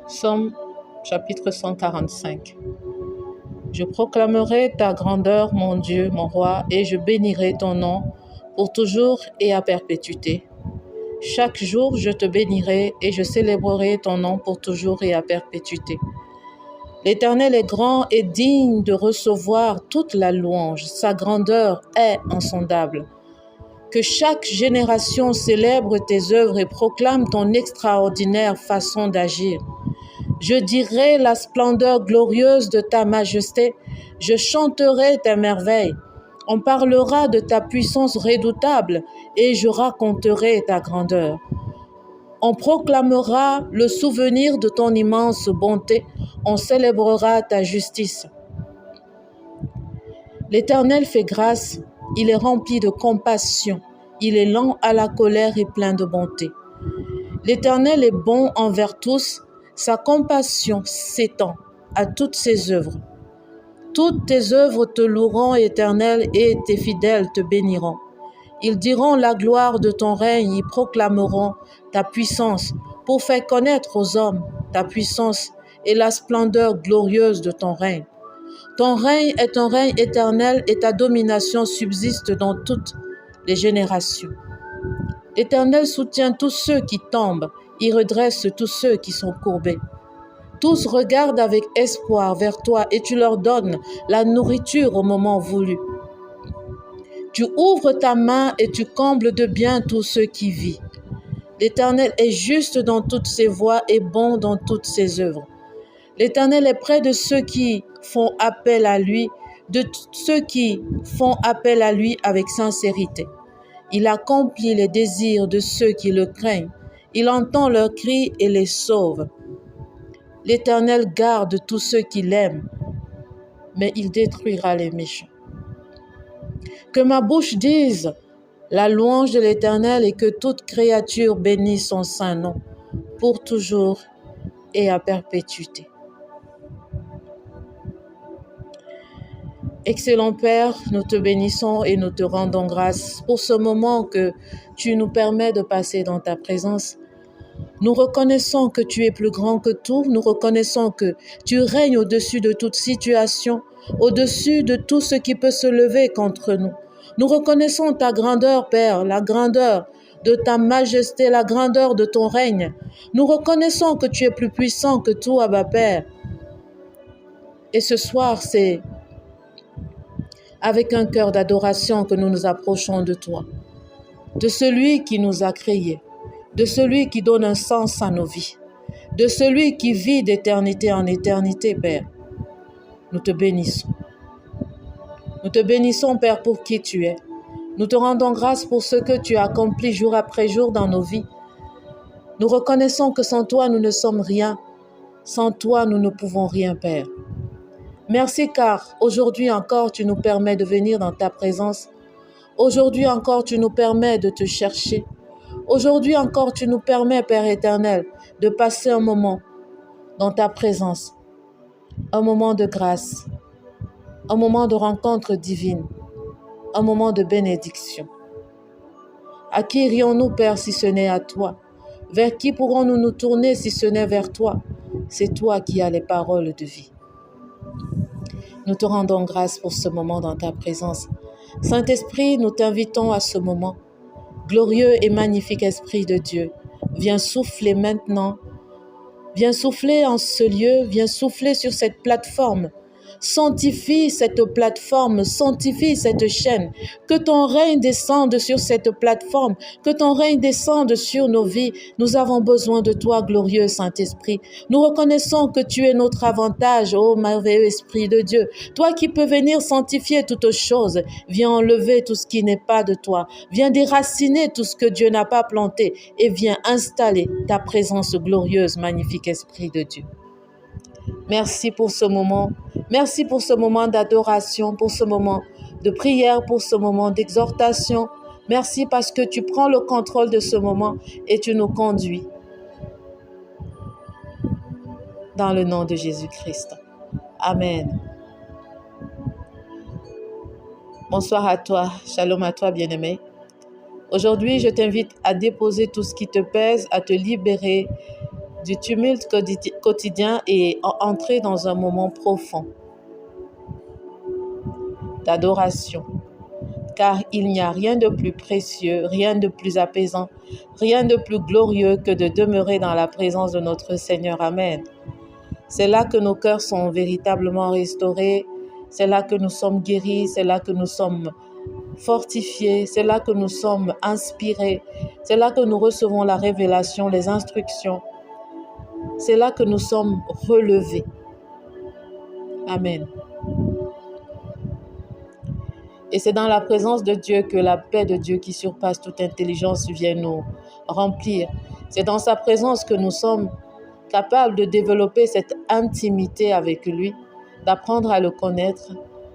Psaume chapitre 145. Je proclamerai ta grandeur, mon Dieu, mon roi, et je bénirai ton nom pour toujours et à perpétuité. Chaque jour, je te bénirai et je célébrerai ton nom pour toujours et à perpétuité. L'Éternel est grand et digne de recevoir toute la louange. Sa grandeur est insondable. Que chaque génération célèbre tes œuvres et proclame ton extraordinaire façon d'agir. Je dirai la splendeur glorieuse de ta majesté, je chanterai tes merveilles. On parlera de ta puissance redoutable et je raconterai ta grandeur. On proclamera le souvenir de ton immense bonté, on célébrera ta justice. L'Éternel fait grâce, il est rempli de compassion, il est lent à la colère et plein de bonté. L'Éternel est bon envers tous, sa compassion s'étend à toutes ses œuvres. Toutes tes œuvres te loueront, Éternel, et tes fidèles te béniront. Ils diront la gloire de ton règne, ils proclameront ta puissance pour faire connaître aux hommes ta puissance et la splendeur glorieuse de ton règne. Ton règne est un règne éternel et ta domination subsiste dans toutes les générations. L'Éternel soutient tous ceux qui tombent, il redresse tous ceux qui sont courbés. Tous regardent avec espoir vers toi et tu leur donnes la nourriture au moment voulu. Tu ouvres ta main et tu combles de bien tous ceux qui vivent. L'Éternel est juste dans toutes ses voies et bon dans toutes ses œuvres. L'Éternel est près de ceux qui font appel à lui, de ceux qui font appel à lui avec sincérité. Il accomplit les désirs de ceux qui le craignent. Il entend leurs cris et les sauve. L'Éternel garde tous ceux qui l'aiment, mais il détruira les méchants. Que ma bouche dise la louange de l'Éternel et que toute créature bénisse son saint nom, pour toujours et à perpétuité. Excellent Père, nous te bénissons et nous te rendons grâce pour ce moment que tu nous permets de passer dans ta présence. Nous reconnaissons que tu es plus grand que tout, nous reconnaissons que tu règnes au-dessus de toute situation, au-dessus de tout ce qui peut se lever contre nous. Nous reconnaissons ta grandeur, Père, la grandeur de ta majesté, la grandeur de ton règne. Nous reconnaissons que tu es plus puissant que tout, Abba Père. Et ce soir, c'est avec un cœur d'adoration que nous nous approchons de toi, de celui qui nous a créés, de celui qui donne un sens à nos vies, de celui qui vit d'éternité en éternité, Père. Nous te bénissons. Nous te bénissons, Père, pour qui tu es. Nous te rendons grâce pour ce que tu as accompli jour après jour dans nos vies. Nous reconnaissons que sans toi, nous ne sommes rien. Sans toi, nous ne pouvons rien, Père. Merci car aujourd'hui encore, tu nous permets de venir dans ta présence. Aujourd'hui encore, tu nous permets de te chercher. Aujourd'hui encore, tu nous permets, Père éternel, de passer un moment dans ta présence, un moment de grâce, un moment de rencontre divine, un moment de bénédiction. À qui irions-nous, Père, si ce n'est à toi? Vers qui pourrons-nous nous tourner si ce n'est vers toi? C'est toi qui as les paroles de vie. Nous te rendons grâce pour ce moment dans ta présence. Saint-Esprit, nous t'invitons à ce moment. Glorieux et magnifique Esprit de Dieu, viens souffler maintenant. Viens souffler en ce lieu, viens souffler sur cette plateforme. Sanctifie cette plateforme, sanctifie cette chaîne. Que ton règne descende sur cette plateforme, que ton règne descende sur nos vies. Nous avons besoin de toi, glorieux Saint-Esprit. Nous reconnaissons que tu es notre avantage, ô merveilleux Esprit de Dieu. Toi qui peux venir sanctifier toutes choses, viens enlever tout ce qui n'est pas de toi. Viens déraciner tout ce que Dieu n'a pas planté et viens installer ta présence glorieuse, magnifique Esprit de Dieu. Merci pour ce moment. Merci pour ce moment d'adoration, pour ce moment de prière, pour ce moment d'exhortation. Merci parce que tu prends le contrôle de ce moment et tu nous conduis. Dans le nom de Jésus-Christ. Amen. Bonsoir à toi. Shalom à toi, bien-aimé. Aujourd'hui, je t'invite à déposer tout ce qui te pèse, à te libérer du tumulte quotidien et entrer dans un moment profond d'adoration. Car il n'y a rien de plus précieux, rien de plus apaisant, rien de plus glorieux que de demeurer dans la présence de notre Seigneur. Amen. C'est là que nos cœurs sont véritablement restaurés, c'est là que nous sommes guéris, c'est là que nous sommes fortifiés, c'est là que nous sommes inspirés, c'est là que nous recevons la révélation, les instructions, c'est là que nous sommes relevés. Amen. Et c'est dans la présence de Dieu que la paix de Dieu qui surpasse toute intelligence vient nous remplir. C'est dans sa présence que nous sommes capables de développer cette intimité avec lui, d'apprendre à le connaître,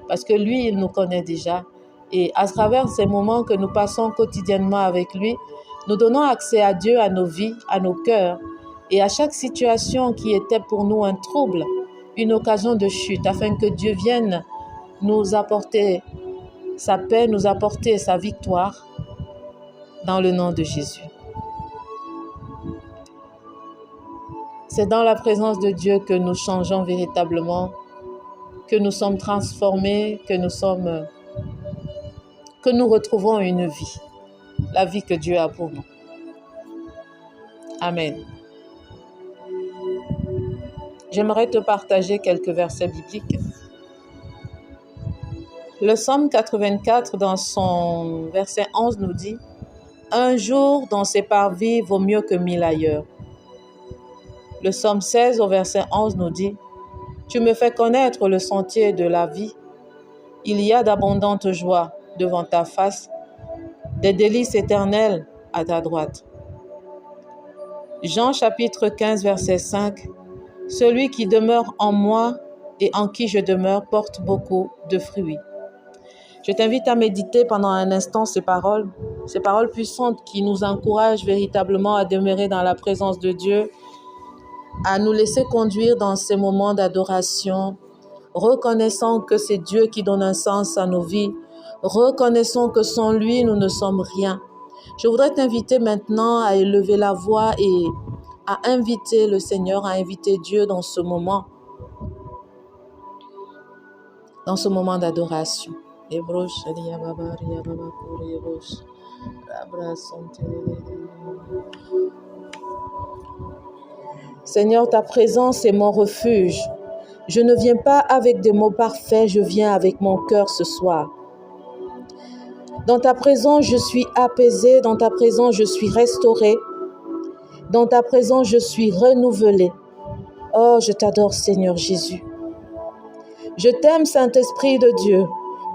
parce que lui, il nous connaît déjà. Et à travers ces moments que nous passons quotidiennement avec lui, nous donnons accès à Dieu, à nos vies, à nos cœurs, et à chaque situation qui était pour nous un trouble, une occasion de chute, afin que Dieu vienne nous apporter sa paix, nous apporter sa victoire, dans le nom de Jésus. C'est dans la présence de Dieu que nous changeons véritablement, que nous sommes transformés, que nous retrouvons une vie, la vie que Dieu a pour nous. Amen. J'aimerais te partager quelques versets bibliques. Le psaume 84, dans son verset 11, nous dit « Un jour dans ses parvis vaut mieux que 1000 ailleurs ». Le psaume 16, au verset 11, nous dit « Tu me fais connaître le sentier de la vie. Il y a d'abondantes joies devant ta face, des délices éternelles à ta droite. » Jean chapitre 15, verset 5 « Celui qui demeure en moi et en qui je demeure porte beaucoup de fruits. » Je t'invite à méditer pendant un instant ces paroles puissantes qui nous encouragent véritablement à demeurer dans la présence de Dieu, à nous laisser conduire dans ces moments d'adoration, reconnaissant que c'est Dieu qui donne un sens à nos vies, reconnaissant que sans lui, nous ne sommes rien. Je voudrais t'inviter maintenant à élever la voix et à inviter le Seigneur, à inviter Dieu dans ce moment d'adoration. Seigneur, ta présence est mon refuge. Je ne viens pas avec des mots parfaits, je viens avec mon cœur ce soir. Dans ta présence, je suis apaisée, dans ta présence, je suis restaurée, dans ta présence, je suis renouvelée. Oh, je t'adore, Seigneur Jésus. Je t'aime, Saint-Esprit de Dieu.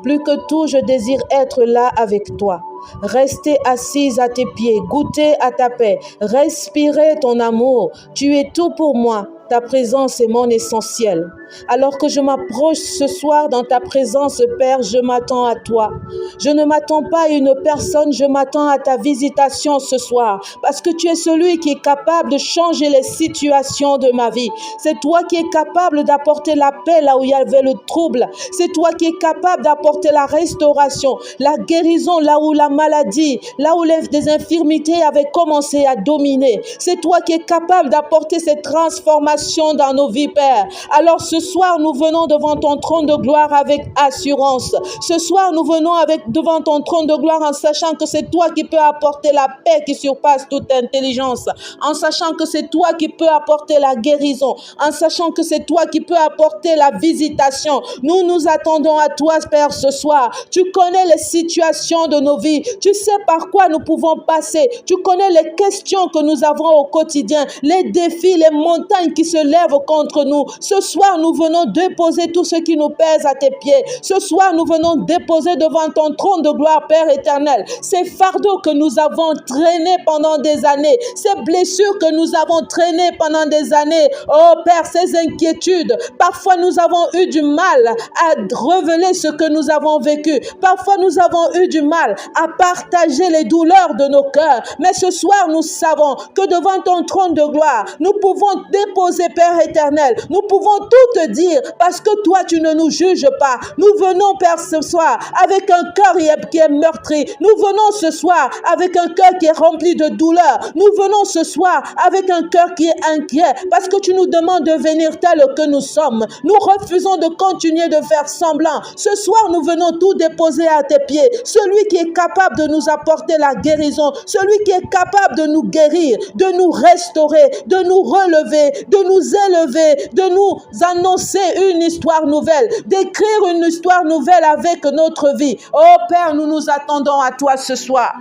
Plus que tout, je désire être là avec toi. Rester assise à tes pieds, goûter à ta paix, respirer ton amour. Tu es tout pour moi. Ta présence est mon essentiel. Alors que je m'approche ce soir dans ta présence, Père, je m'attends à toi. Je ne m'attends pas à une personne, je m'attends à ta visitation ce soir. Parce que tu es celui qui est capable de changer les situations de ma vie. C'est toi qui es capable d'apporter la paix là où il y avait le trouble. C'est toi qui es capable d'apporter la restauration, la guérison là où la maladie, là où des infirmités avaient commencé à dominer. C'est toi qui es capable d'apporter cette transformation dans nos vies, Père. Alors ce soir, nous venons devant ton trône de gloire avec assurance. Ce soir, nous venons devant ton trône de gloire en sachant que c'est toi qui peux apporter la paix qui surpasse toute intelligence, en sachant que c'est toi qui peux apporter la guérison, en sachant que c'est toi qui peux apporter la visitation. Nous nous attendons à toi, Père, ce soir. Tu connais les situations de nos vies. Tu sais par quoi nous pouvons passer. Tu connais les questions que nous avons au quotidien, les défis, les montagnes qui se lèvent contre nous. Ce soir, nous venons déposer tout ce qui nous pèse à tes pieds. Ce soir, nous venons déposer devant ton trône de gloire, Père éternel, ces fardeaux que nous avons traînés pendant des années, ces blessures que nous avons traînées pendant des années. Oh Père, ces inquiétudes. Parfois, nous avons eu du mal à révéler ce que nous avons vécu. Parfois, nous avons eu du mal à partager les douleurs de nos cœurs. Mais ce soir, nous savons que devant ton trône de gloire, nous pouvons déposer déposer, Père éternel. Nous pouvons tout te dire parce que toi, tu ne nous juges pas. Nous venons, Père, ce soir avec un cœur qui est meurtri. Nous venons ce soir avec un cœur qui est rempli de douleur. Nous venons ce soir avec un cœur qui est inquiet parce que tu nous demandes de venir tel que nous sommes. Nous refusons de continuer de faire semblant. Ce soir, nous venons tout déposer à tes pieds. Celui qui est capable de nous apporter la guérison, celui qui est capable de nous guérir, de nous restaurer, de nous relever, de nous élever, de nous annoncer une histoire nouvelle, d'écrire une histoire nouvelle avec notre vie. Oh Père, nous nous attendons à toi ce soir.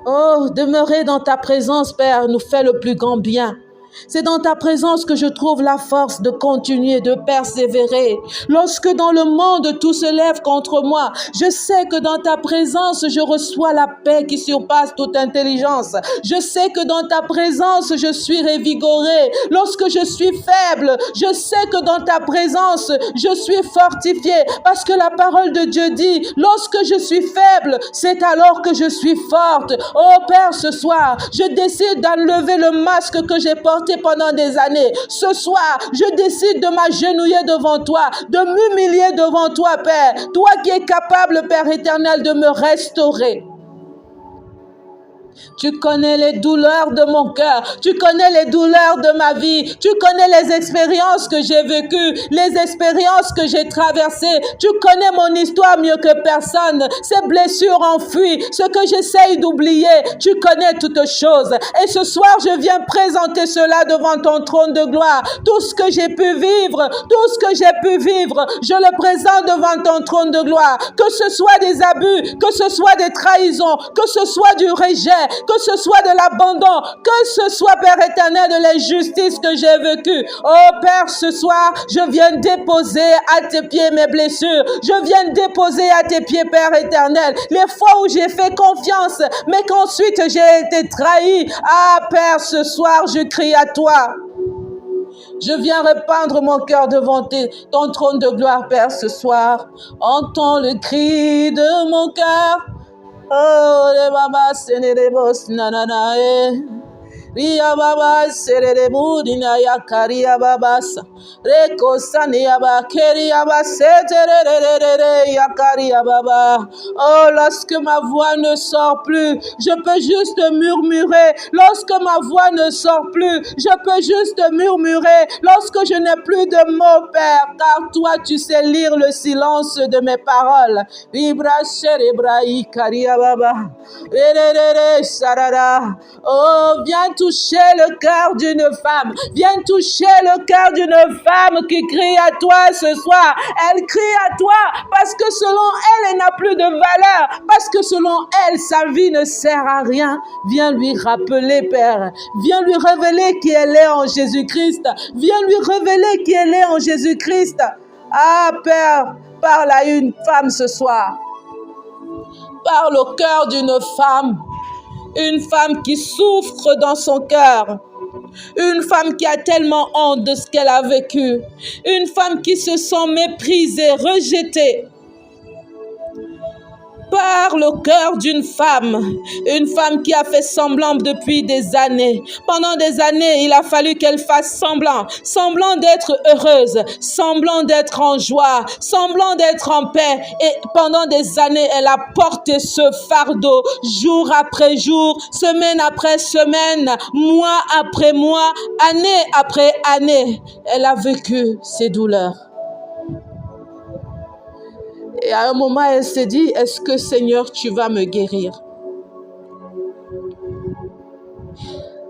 Oh, demeurer dans ta présence, Père, nous fait le plus grand bien. C'est dans ta présence que je trouve la force de continuer, de persévérer. Lorsque dans le monde tout se lève contre moi, je sais que dans ta présence, je reçois la paix qui surpasse toute intelligence. Je sais que dans ta présence, je suis révigoré. Lorsque je suis faible, je sais que dans ta présence, je suis fortifié. Parce que la parole de Dieu dit, lorsque je suis faible, c'est alors que je suis forte. Oh Père, ce soir, je décide d'enlever le masque que j'ai porté pendant des années. Ce soir, je décide de m'agenouiller devant toi, de m'humilier devant toi, Père. Toi qui es capable, Père éternel, de me restaurer. Tu connais les douleurs de mon cœur. Tu connais les douleurs de ma vie. Tu connais les expériences que j'ai vécues, les expériences que j'ai traversées. Tu connais mon histoire mieux que personne. Ces blessures enfuies, ce que j'essaye d'oublier. Tu connais toutes choses. Et ce soir, je viens présenter cela devant ton trône de gloire. Tout ce que j'ai pu vivre, je le présente devant ton trône de gloire. Que ce soit des abus, que ce soit des trahisons, que ce soit du rejet, que ce soit de l'abandon, que ce soit, Père éternel, de l'injustice que j'ai vécue. Oh Père, ce soir, je viens déposer à tes pieds mes blessures. Je viens déposer à tes pieds, Père éternel, les fois où j'ai fait confiance, mais qu'ensuite j'ai été trahi. Ah Père, ce soir, je crie à toi. Je viens répandre mon cœur devant ton trône de gloire, Père, ce soir. Entends le cri de mon cœur. Oh, les babas, c'est les boss, nanana, Ria baba serere budina ya karia babasa reko sani ya ba keri ya ba seterere ya karia baba. Oh, lorsque ma voix ne sort plus, je peux juste murmurer. Lorsque ma voix ne sort plus, je peux juste murmurer. Lorsque je n'ai plus de mots, Père, car toi tu sais lire le silence de mes paroles. Vibra cerebra i karia baba. Rere sarara. Oh, viens toucher le cœur d'une femme. Viens toucher le cœur d'une femme qui crie à toi ce soir. Elle crie à toi parce que selon elle, elle n'a plus de valeur. Parce que selon elle, sa vie ne sert à rien. Viens lui rappeler, Père. Viens lui révéler qui elle est en Jésus-Christ. Viens lui révéler qui elle est en Jésus-Christ. Ah, Père, parle à une femme ce soir. Parle au cœur d'une femme. Une femme qui souffre dans son cœur. Une femme qui a tellement honte de ce qu'elle a vécu. Une femme qui se sent méprisée, rejetée. Parle au cœur d'une femme. Une femme qui a fait semblant depuis des années. Pendant des années, il a fallu qu'elle fasse semblant. Semblant d'être heureuse. Semblant d'être en joie. Semblant d'être en paix. Et pendant des années, elle a porté ce fardeau. Jour après jour. Semaine après semaine. Mois après mois. Année après année. Elle a vécu ces douleurs. Et à un moment, elle s'est dit, est-ce que Seigneur, tu vas me guérir?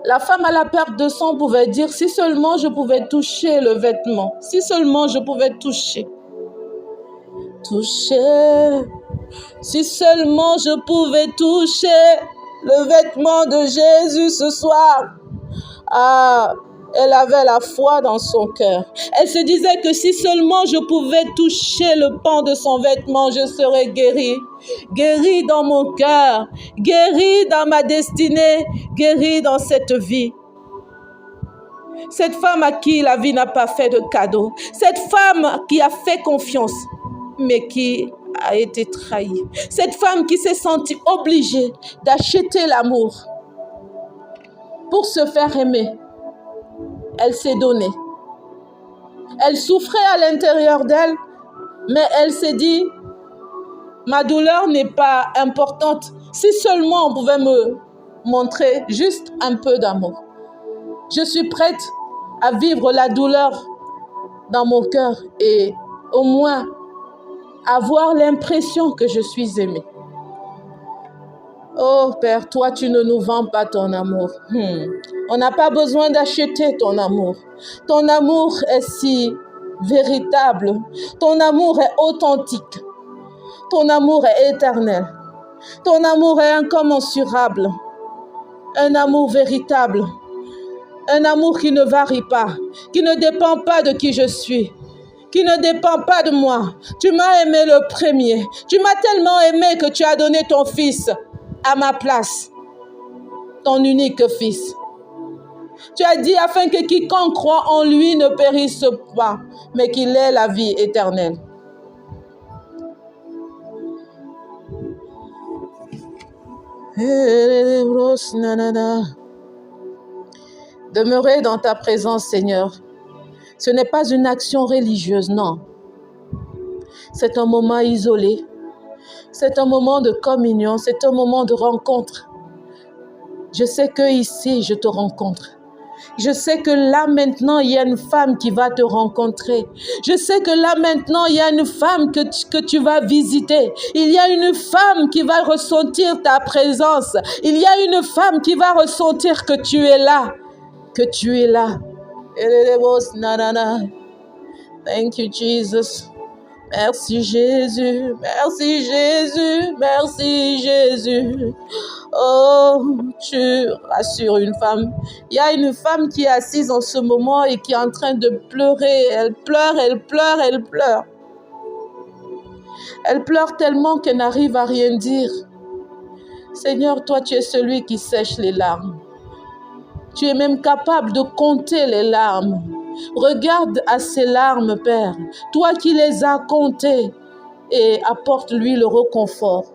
La femme à la perte de sang pouvait dire, si seulement je pouvais toucher le vêtement, si seulement je pouvais toucher. Toucher, si seulement je pouvais toucher le vêtement de Jésus ce soir. Ah, elle avait la foi dans son cœur. Elle se disait que si seulement je pouvais toucher le pan de son vêtement, je serais guérie. Guérie dans mon cœur, guérie dans ma destinée, guérie dans cette vie. Cette femme à qui la vie n'a pas fait de cadeau. Cette femme qui a fait confiance, mais qui a été trahie. Cette femme qui s'est sentie obligée d'acheter l'amour. pour se faire aimer. Elle s'est donnée. Elle souffrait à l'intérieur d'elle, mais elle s'est dit, ma douleur n'est pas importante. Si seulement on pouvait me montrer juste un peu d'amour. Je suis prête à vivre la douleur dans mon cœur et au moins avoir l'impression que je suis aimée. Oh Père, toi tu ne nous vends pas ton amour. On n'a pas besoin d'acheter ton amour. Ton amour est si véritable. Ton amour est authentique. Ton amour est éternel. Ton amour est incommensurable. Un amour véritable. Un amour qui ne varie pas, qui ne dépend pas de qui je suis, qui ne dépend pas de moi. Tu m'as aimé le premier. Tu m'as tellement aimé que tu as donné ton fils à ma place, ton unique fils. Tu as dit afin que quiconque croit en lui ne périsse pas, mais qu'il ait la vie éternelle. Demeurer dans ta présence, Seigneur, ce n'est pas une action religieuse, non. C'est un moment isolé. C'est un moment de communion. C'est un moment de rencontre. Je sais que ici, je te rencontre. Je sais que là maintenant, il y a une femme qui va te rencontrer. Je sais que là maintenant, il y a une femme que tu vas visiter. Il y a une femme qui va ressentir ta présence. Il y a une femme qui va ressentir que tu es là. Que tu es là. Thank you, Jesus. Merci Jésus, merci Jésus, merci Jésus. Oh, tu rassures une femme. Il y a une femme qui est assise en ce moment et qui est en train de pleurer. Elle pleure, elle pleure, elle pleure. Elle pleure tellement qu'elle n'arrive à rien dire. Seigneur, toi, tu es celui qui sèche les larmes. Tu es même capable de compter les larmes. Regarde à ces larmes, Père, toi qui les as comptées, et apporte-lui le réconfort.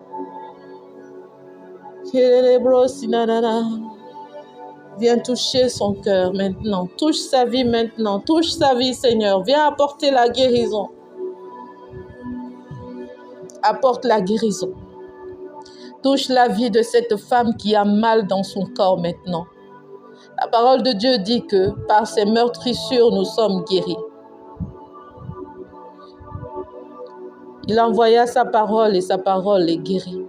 Viens toucher son cœur maintenant. Touche sa vie maintenant. Touche sa vie, Seigneur. Viens apporter la guérison. Apporte la guérison. Touche la vie de cette femme qui a mal dans son corps maintenant. La parole de Dieu dit que par ses meurtrissures, nous sommes guéris. Il envoya sa parole et sa parole est guérie.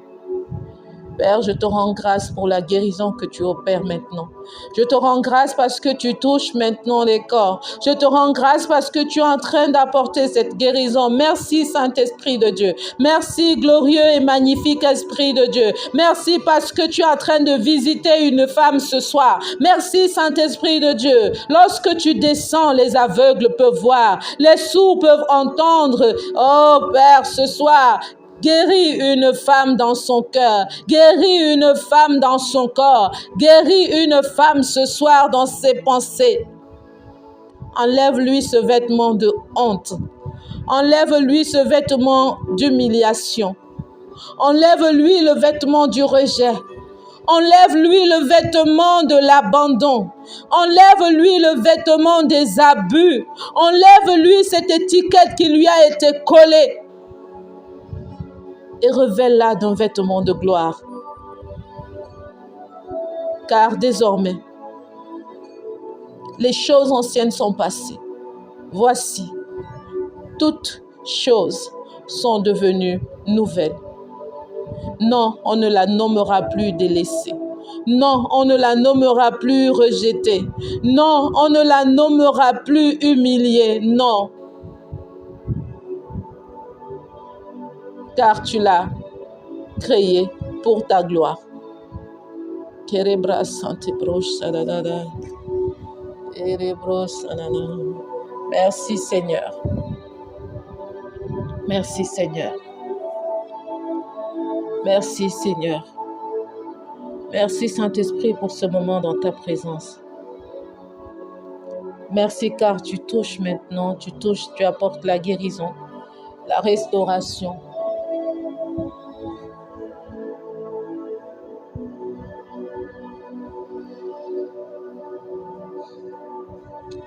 Père, je te rends grâce pour la guérison que tu opères maintenant. Je te rends grâce parce que tu touches maintenant les corps. Je te rends grâce parce que tu es en train d'apporter cette guérison. Merci Saint-Esprit de Dieu. Merci glorieux et magnifique Esprit de Dieu. Merci parce que tu es en train de visiter une femme ce soir. Merci Saint-Esprit de Dieu. Lorsque tu descends, les aveugles peuvent voir. Les sourds peuvent entendre. Oh Père, ce soir, guéris une femme dans son cœur. Guéris une femme dans son corps. Guéris une femme ce soir dans ses pensées. Enlève-lui ce vêtement de honte. Enlève-lui ce vêtement d'humiliation. Enlève-lui le vêtement du rejet. Enlève-lui le vêtement de l'abandon. Enlève-lui le vêtement des abus. Enlève-lui cette étiquette qui lui a été collée. Et revêt-la d'un vêtement de gloire. Car désormais, les choses anciennes sont passées. Voici, toutes choses sont devenues nouvelles. Non, on ne la nommera plus délaissée. Non, on ne la nommera plus rejetée. Non, on ne la nommera plus humiliée. Non. Car tu l'as créée pour ta gloire. Merci Seigneur. Merci Seigneur. Merci Seigneur. Merci Saint-Esprit pour ce moment dans ta présence. Merci car tu touches maintenant, tu touches, tu apportes la guérison, la restauration.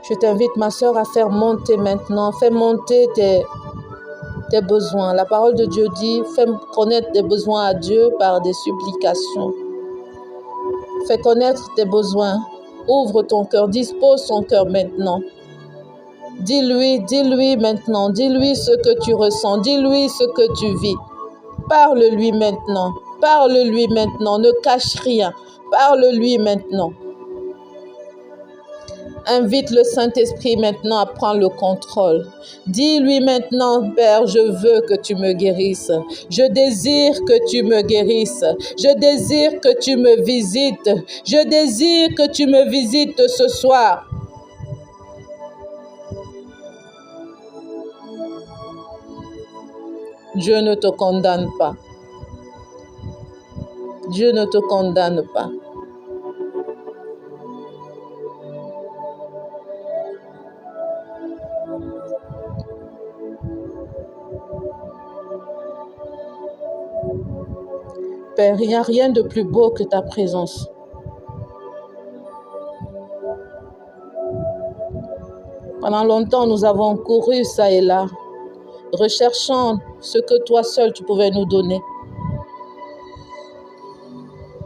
Je t'invite, ma sœur, à faire monter maintenant, fais monter tes besoins. La parole de Dieu dit, fais connaître tes besoins à Dieu par des supplications. Fais connaître tes besoins. Ouvre ton cœur, dispose ton cœur maintenant. Dis-lui maintenant, dis-lui ce que tu ressens, dis-lui ce que tu vis. Parle-lui maintenant, ne cache rien, parle-lui maintenant. Invite le Saint-Esprit maintenant à prendre le contrôle. Dis-lui maintenant, Père, je veux que tu me guérisses. Je désire que tu me guérisses. Je désire que tu me visites. Je désire que tu me visites ce soir. Dieu ne te condamne pas. Dieu ne te condamne pas. Père, il n'y a rien de plus beau que ta présence. Pendant longtemps, nous avons couru ça et là, recherchant ce que toi seul tu pouvais nous donner.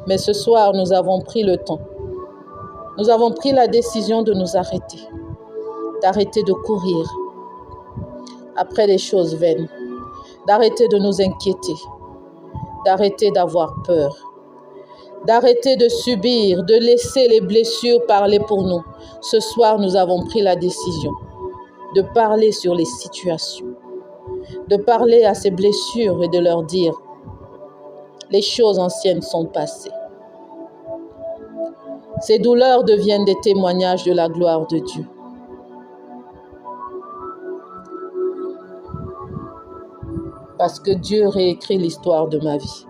Mais ce soir, nous avons pris le temps. Nous avons pris la décision de nous arrêter, d'arrêter de courir après les choses vaines, d'arrêter de nous inquiéter, d'arrêter d'avoir peur, d'arrêter de subir, de laisser les blessures parler pour nous. Ce soir, nous avons pris la décision de parler sur les situations, de parler à ces blessures et de leur dire les choses anciennes sont passées. Ces douleurs deviennent des témoignages de la gloire de Dieu. Parce que Dieu réécrit l'histoire de ma vie.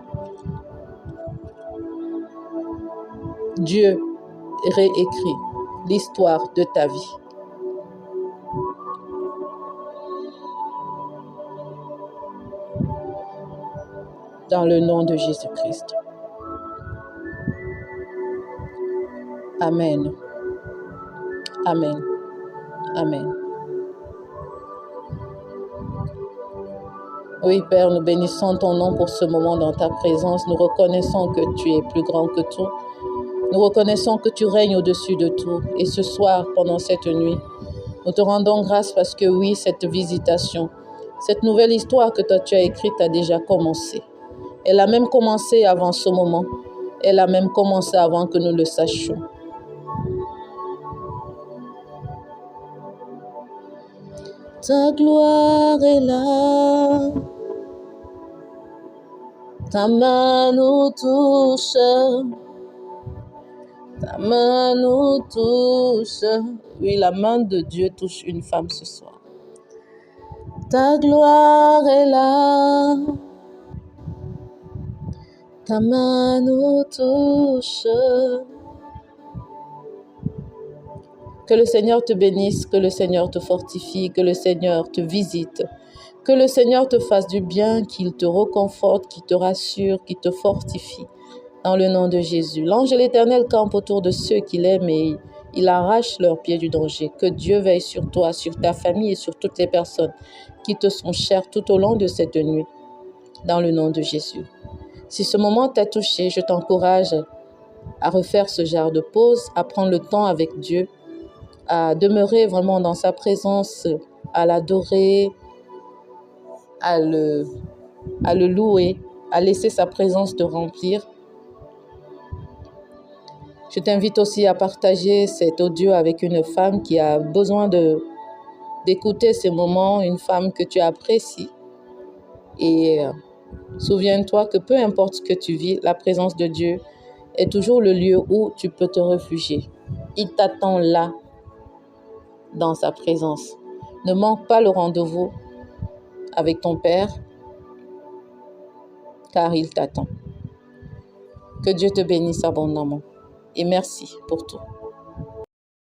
Dieu réécrit l'histoire de ta vie. Dans le nom de Jésus-Christ. Amen. Amen. Amen. Oui, Père, nous bénissons ton nom pour ce moment dans ta présence. Nous reconnaissons que tu es plus grand que tout. Nous reconnaissons que tu règnes au-dessus de tout. Et ce soir, pendant cette nuit, nous te rendons grâce parce que oui, cette visitation, cette nouvelle histoire que toi tu as écrite a déjà commencé. Elle a même commencé avant ce moment. Elle a même commencé avant que nous le sachions. Ta gloire est là, ta main nous touche, ta main nous touche. Oui, la main de Dieu touche une femme ce soir. Ta gloire est là, ta main nous touche. Que le Seigneur te bénisse, que le Seigneur te fortifie, que le Seigneur te visite, que le Seigneur te fasse du bien, qu'il te reconforte, qu'il te rassure, qu'il te fortifie. Dans le nom de Jésus. L'ange de l'Éternel campe autour de ceux qu'il aime et il arrache leurs pieds du danger. Que Dieu veille sur toi, sur ta famille et sur toutes les personnes qui te sont chères tout au long de cette nuit. Dans le nom de Jésus. Si ce moment t'a touché, je t'encourage à refaire ce genre de pause, à prendre le temps avec Dieu, à demeurer vraiment dans sa présence, à l'adorer, à le louer, à laisser sa présence te remplir. Je t'invite aussi à partager cet audio avec une femme qui a besoin d'écouter ces moments, une femme que tu apprécies. Et souviens-toi que peu importe ce que tu vis, la présence de Dieu est toujours le lieu où tu peux te réfugier. Il t'attend là, dans sa présence. Ne manque pas le rendez-vous avec ton Père, car il t'attend. Que Dieu te bénisse abondamment. Et merci pour tout.